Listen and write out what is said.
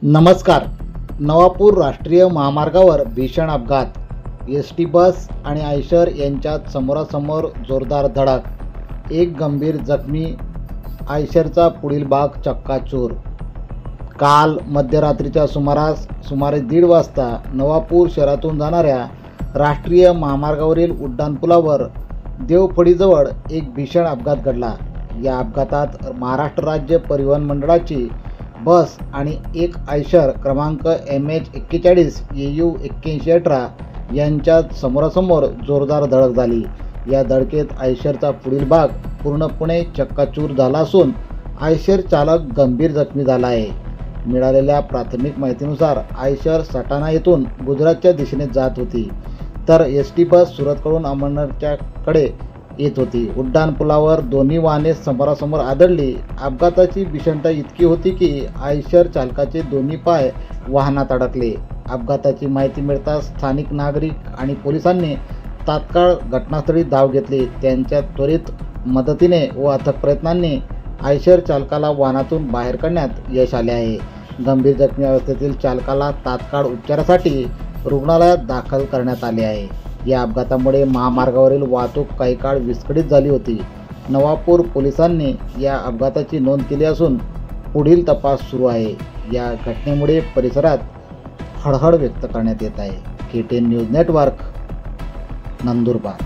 नमस्कार. नवापूर राष्ट्रीय महामार्गावर भीषण अपघात. एस टी बस आणि आयशर यांच्यात समोरासमोर जोरदार धडक. एक गंभीर जखमी. आयशरचा पुढील भाग चक्काचूर. काल मध्यरात्रीच्या सुमारास सुमारे 1:30 वाजता नवापूर शहरातून जाणाऱ्या राष्ट्रीय महामार्गावरील उड्डाणपुलावर देवफळीजवळ एक भीषण अपघात घडला. या अपघातात महाराष्ट्र राज्य परिवहन मंडळाची बस आणि एक आयशर क्रमांक MH41 AU 8118 यांच्यात समोरासमोर जोरदार धडक झाली. या धडकेत आयशरचा पुढील भाग पूर्णपणे चक्काचूर झाला असून आयशर चालक गंभीर जखमी झाला आहे. मिळालेल्या प्राथमिक माहितीनुसार आयशर सटाणा येथून गुजरातच्या दिशेने जात होती, तर एस टी बस सुरतकडून अमरनाथच्याकडे येत होती. उड्डाणपुलावर दोन्ही वाहने समोरासमोर आदळली. अपघाताची भीषणता इतकी होती की आयशर चालकाचे दोन्ही पाय वाहनात अडकले. अपघाताची माहिती मिळताच स्थानिक नागरिक आणि पोलिसांनी तात्काळ घटनास्थळी धाव घेतली. त्यांच्या त्वरित मदतीने व अथक प्रयत्नांनी आयशर चालकाला वाहनातून बाहेर काढण्यात यश आले आहे. गंभीर जखमी अवस्थेतील चालकाला तात्काळ उपचारासाठी रुग्णालयात दाखल करण्यात आले आहे. या अपघातामुळे महामार्गावरील वाहतूक काही काळ विस्कळीत झाली होती. नवापूर पोलिसांनी या अपघाताची नोंद केली असून पुढील तपास सुरू आहे. या घटनेमुळे परिसरात हळहळ व्यक्त करण्यात येत आहे. KTN news network, Nandurbar.